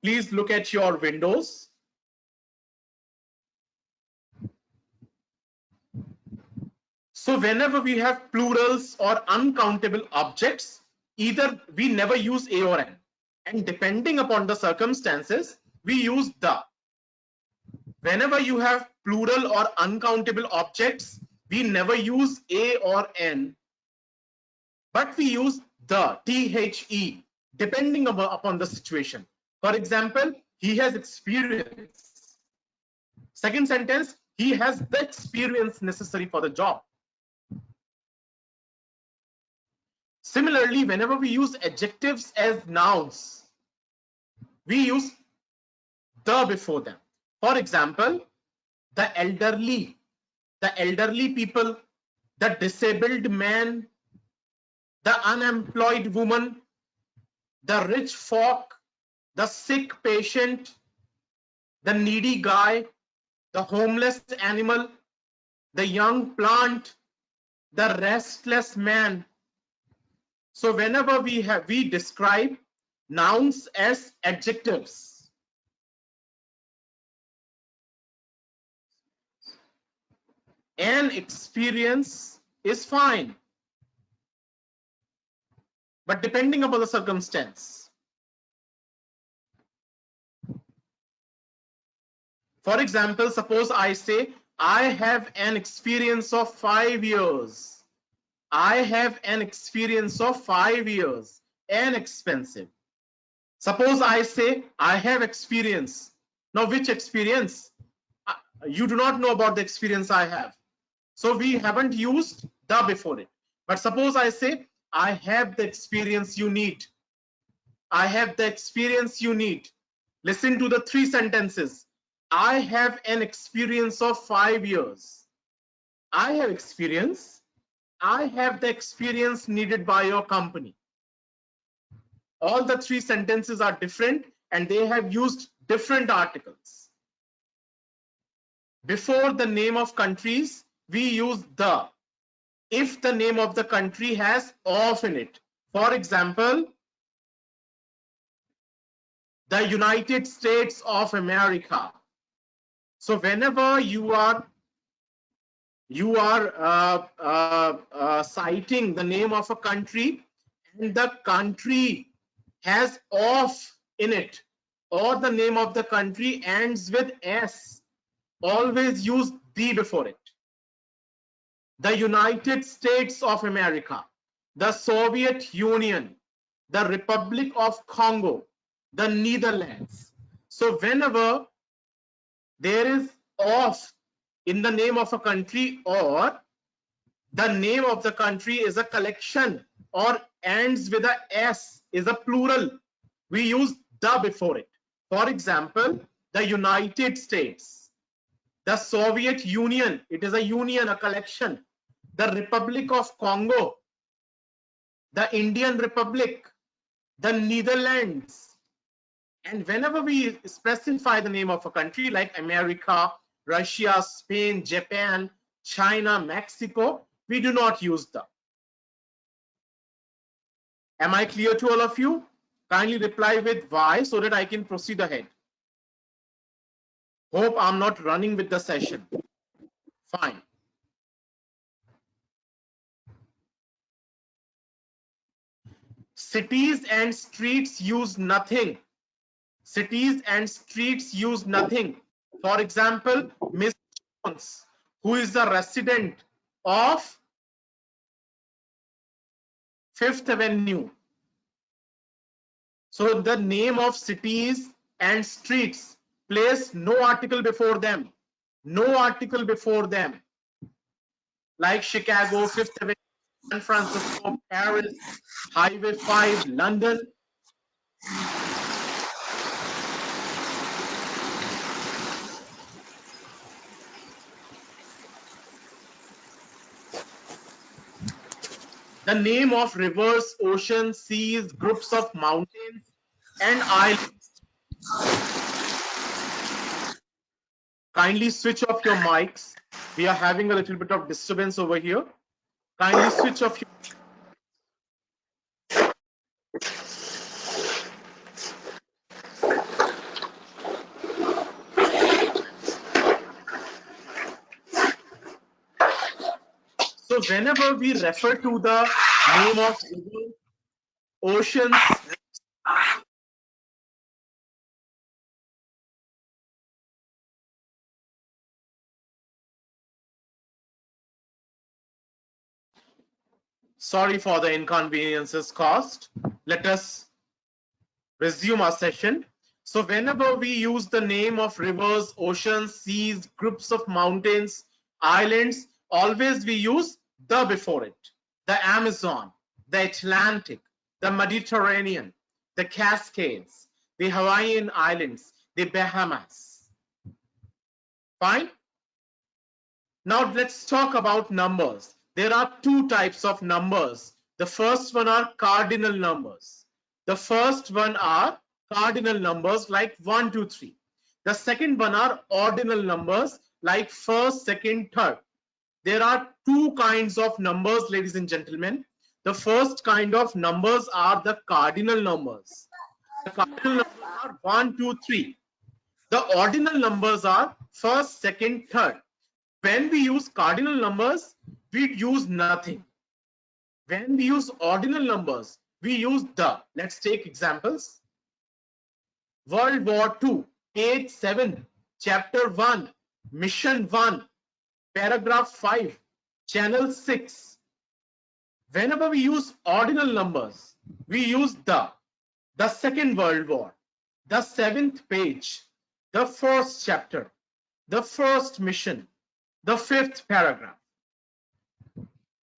Please look at your windows. So whenever we have plurals or uncountable objects, either we never use a or an, and depending upon the circumstances, we use the. Whenever you have plural or uncountable objects, we never use a or n, but we use the, the, depending upon the situation. For example, he has experience. Second sentence, he has the experience necessary for the job. Similarly, whenever we use adjectives as nouns, we use the before them. For example, the elderly people, the disabled man, the unemployed woman, the rich folk, the sick patient, the needy guy, the homeless animal, the young plant, the restless man. So whenever we describe nouns as adjectives, an experience is fine, but depending upon the circumstance. For example, suppose I say I have an experience of 5 years. I have an experience of 5 years. An expensive. Suppose I say I have experience. Now which experience? You do not know about the experience I have. So we haven't used the before it. But suppose I say I have the experience you need. I have the experience you need. Listen to the three sentences. I have an experience of 5 years. I have experience. I have the experience needed by your company. All the three sentences are different and they have used different articles. Before the name of countries, we use the. If the name of the country has of in it. For example, the United States of America. So whenever you are citing the name of a country and the country has of in it, or the name of the country ends with S, always use the before it. The United States of America, the Soviet Union, the Republic of Congo, the Netherlands. So whenever there is of in the name of a country, or the name of the country is a collection or ends with a S, is a plural, we use the before it. For example, the United States, the Soviet Union, it is a union, a collection, the Republic of Congo, the Indian Republic, the Netherlands. And whenever we specify the name of a country like America, Russia, Spain, Japan, China, Mexico, we do not use the. Am I clear to all of you? Kindly reply with Y so that I can proceed ahead. Hope I'm not running with the session. Fine. Cities and streets use nothing. Cities and streets use nothing. For example, Miss Jones, who is a resident of Fifth Avenue. So the name of cities and streets, place no article before them. No article before them. Like Chicago, Fifth Avenue, San Francisco, Paris, Highway 5, London. The name of rivers, oceans, seas, groups of mountains, and islands. Kindly switch off your mics. We are having a little bit of disturbance over here. Kindly switch off your. So whenever we refer to the name of rivers, oceans, sorry for the inconveniences caused. Let us resume our session. So whenever we use the name of rivers, oceans, seas, groups of mountains, islands, always we use the before it. The Amazon, the Atlantic, the Mediterranean, the Cascades, the Hawaiian Islands, the Bahamas. Fine. Now let's talk about numbers. There are two types of numbers. The first one are cardinal numbers. The first one are cardinal numbers like 1, 2, 3. The second one are ordinal numbers like first, second, third. There are two kinds of numbers, ladies and gentlemen. The first kind of numbers are the cardinal numbers. The cardinal numbers are 1, 2, 3. The ordinal numbers are first, second, third. When we use cardinal numbers, we use nothing. When we use ordinal numbers, we use the. Let's take examples. World War II, page 7, chapter 1, mission 1, paragraph 5, channel 6. Whenever we use ordinal numbers, we use the Second World War, the 7th page, the first chapter, the first mission, the 5th paragraph.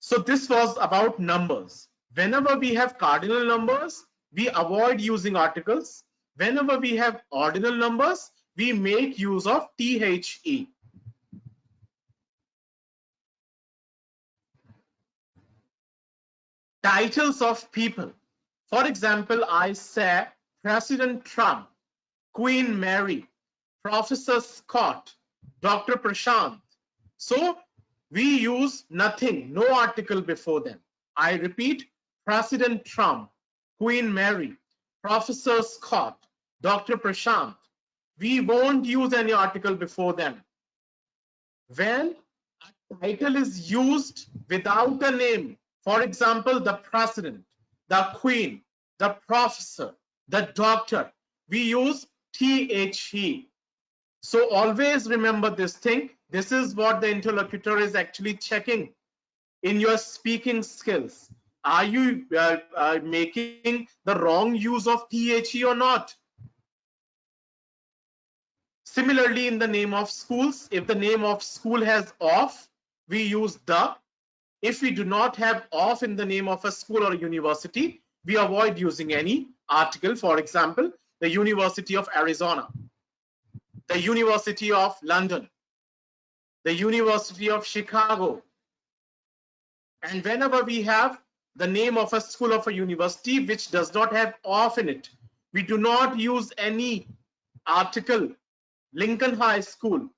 So this was about numbers. Whenever we have cardinal numbers, we avoid using articles. Whenever we have ordinal numbers, we make use of THE. Titles of people. For example, I say President Trump, Queen Mary, Professor Scott, Dr. Prashant. So we use nothing, no article before them. I repeat, President Trump, Queen Mary, Professor Scott, Dr. Prashant. We won't use any article before them. When a title is used without a name, for example, the president, the queen, the professor, the doctor, we use THE. So always remember this thing. This is what the interlocutor is actually checking in your speaking skills. Are you making the wrong use of THE or not? Similarly, in the name of schools, if the name of school has off, we use the. If we do not have off in the name of a school or a university, we avoid using any article. For example, the University of Arizona, the University of London, the University of Chicago. And whenever we have the name of a school of a university which does not have off in it, we do not use any article. Lincoln High School,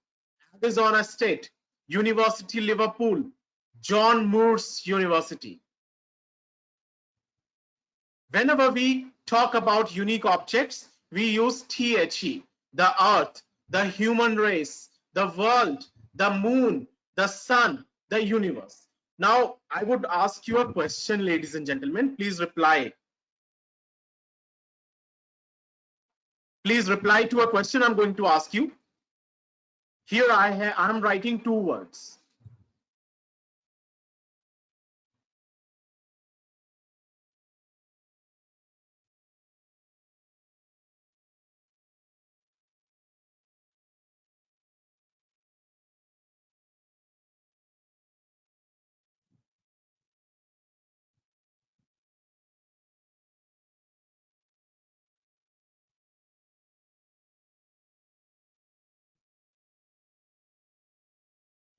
Arizona State, University Liverpool, John Moores University. Whenever we talk about unique objects, we use THE. The earth, the human race, the world, the moon, the sun, the universe. Now, I would ask you a question, ladies and gentlemen. Please reply. Please reply to a question I'm going to ask you. Here I'm writing two words.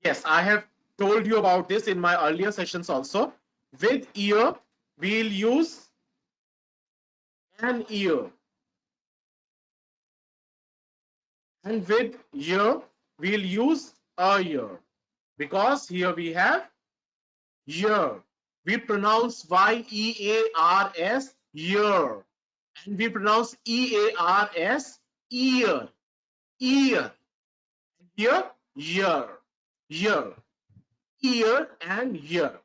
Yes, I have told you about this in my earlier sessions also. With ear, we'll use an ear. And with year, we'll use a year. Because here we have year. We pronounce Y-E-A-R-S, year. And we pronounce E-A-R-S, ear. Ear. Here, year. Year. Ear and year.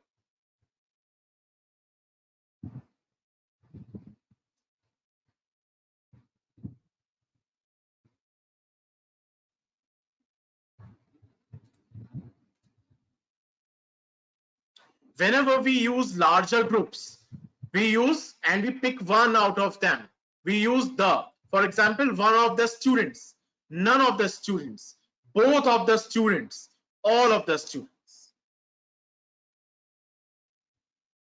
Whenever we use larger groups, we use and we pick one out of them. We use the. For example, one of the students, none of the students, both of the students, all of the students.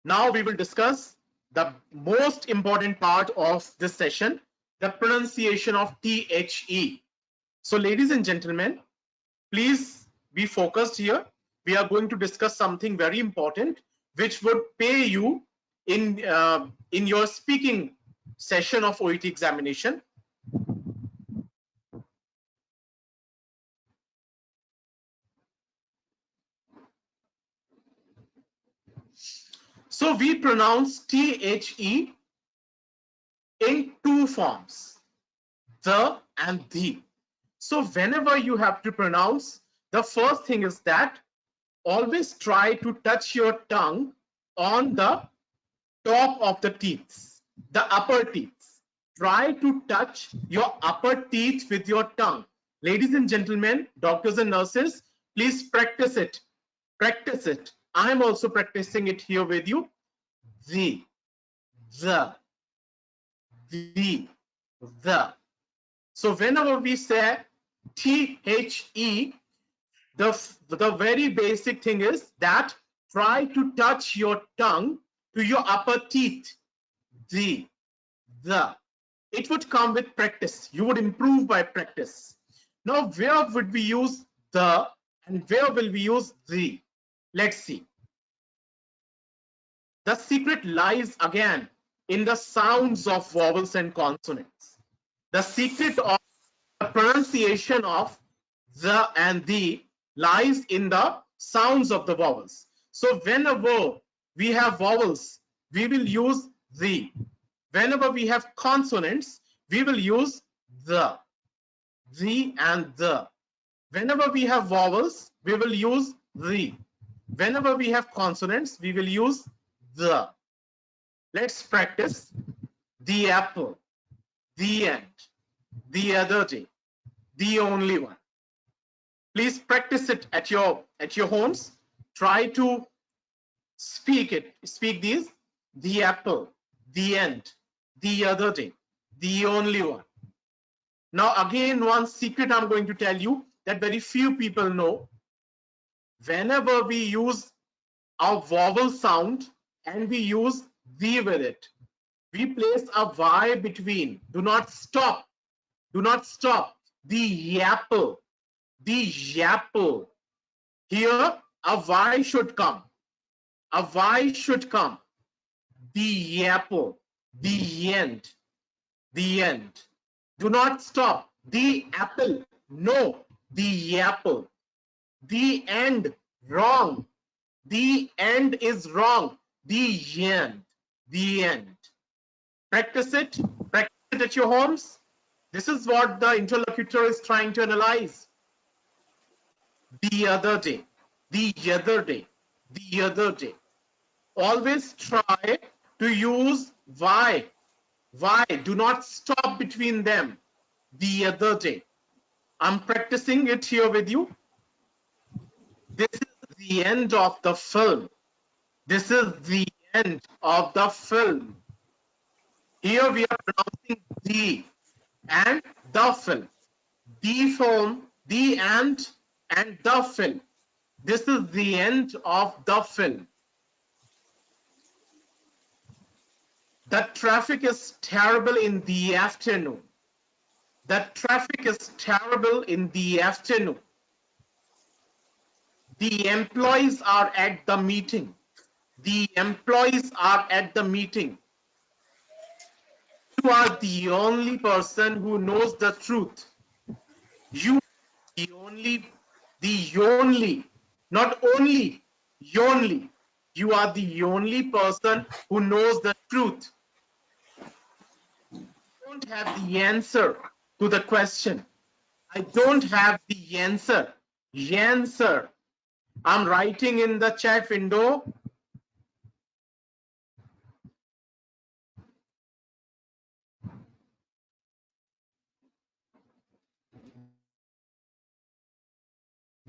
Now we will discuss the most important part of this session, the pronunciation of THE. So ladies and gentlemen, please be focused here. We are going to discuss something very important which would pay you in your speaking session of OET examination. So we pronounce THE in two forms, the and the. So whenever you have to pronounce, the first thing is that always try to touch your tongue on the top of the teeth, the upper teeth. Try to touch your upper teeth with your tongue. Ladies and gentlemen, doctors and nurses, please practice it. Practice it. I'm also practicing it here with you. The, the. So whenever we say THE, the very basic thing is that try to touch your tongue to your upper teeth. The. It would come with practice. You would improve by practice. Now, where would we use the and where will we use the? Let's see. The secret lies again in the sounds of vowels and consonants. The secret of the pronunciation of the and the lies in the sounds of the vowels. So whenever we have vowels, we will use the. Whenever we have consonants, we will use the and the. Whenever we have vowels, we will use the. Whenever we have consonants, we will use the. Let's practice the apple, the end, the other day, the only one. Please practice it at your homes. Try to speak these: the apple, the end, the other day, the only one. Now again, one secret I'm going to tell you that very few people know. Whenever we use a vowel sound and we use the with it, we place a Y between. Do not stop. Do not stop. The apple. The apple. Here a Y should come. A Y should come. The apple. The end. The end. Do not stop. The apple. No. The apple. The end. Wrong. The end is wrong. The end. The end. Practice it. Practice it at your homes. This is what the interlocutor is trying to analyze. The other day. The other day. The other day. Always try to use why. Why? Do not stop between them. the other day. I'm practicing it here with you. This is the end of the film. This is the end of the film. Here we are pronouncing the and the film. The film, the and the film. This is the end of the film. The traffic is terrible in the afternoon. The traffic is terrible in the afternoon. The employees are at the meeting. The employees are at the meeting. You are the only person who knows the truth. You are the only, not only, only. You are the only person who knows the truth. I don't have the answer to the question. I don't have the answer. Answer. I'm writing in the chat window.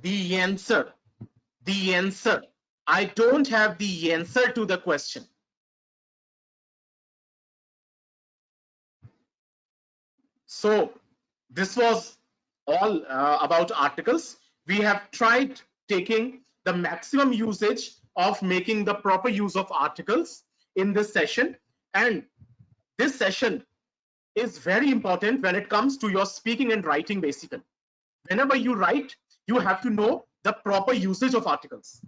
The answer. The answer. I don't have the answer to the question. So this was all about articles. We have tried taking the maximum usage of making the proper use of articles in this session. And this session is very important when it comes to your speaking and writing basically. Whenever you write, you have to know the proper usage of articles.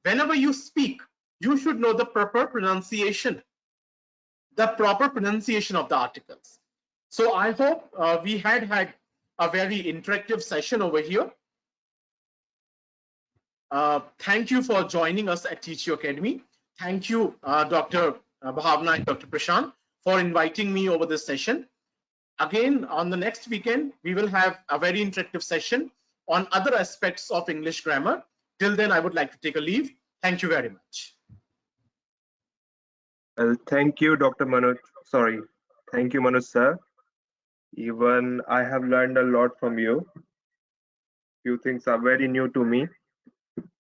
Whenever you speak, you should know the proper pronunciation of the articles. So I hope we had a very interactive session over here. Thank you for joining us at Teach You Academy. Thank you, Dr. Bhavna and Dr. Prashant, for inviting me over this session. Again, on the next weekend, we will have a very interactive session on other aspects of English grammar. Till then, I would like to take a leave. Thank you very much. Well, thank you, Dr. Manoj. Sorry. Thank you, Manoj sir. Even I have learned a lot from you. Few things are very new to me.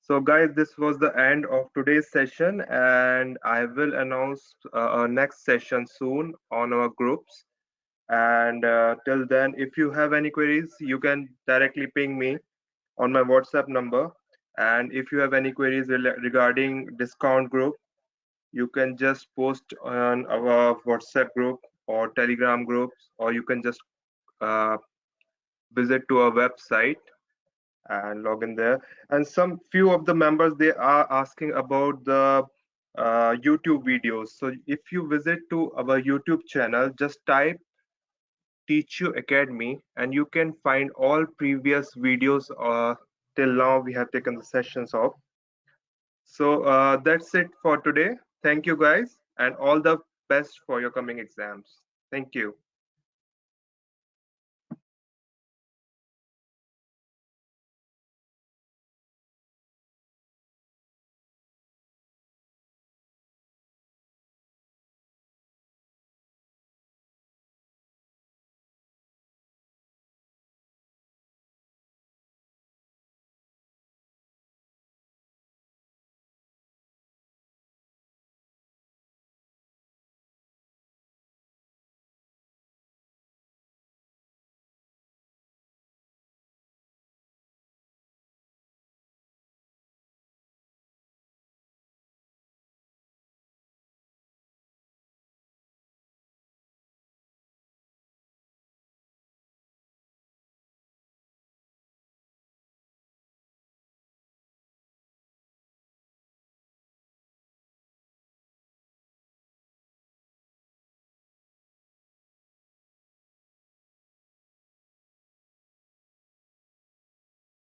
So guys, this was the end of today's session, and I will announce our next session soon on our groups. And till then, if you have any queries, you can directly ping me on my WhatsApp number. And if you have any queries regarding discount group, you can just post on our WhatsApp group or Telegram groups, or you can just uh, visit to our website and log in there. And some few of the members, they are asking about the YouTube videos. So if you visit to our YouTube channel, just type Teach You Academy and you can find all previous videos till now we have taken the sessions of. So that's it for today. Thank you guys and all the best for your coming exams. Thank you.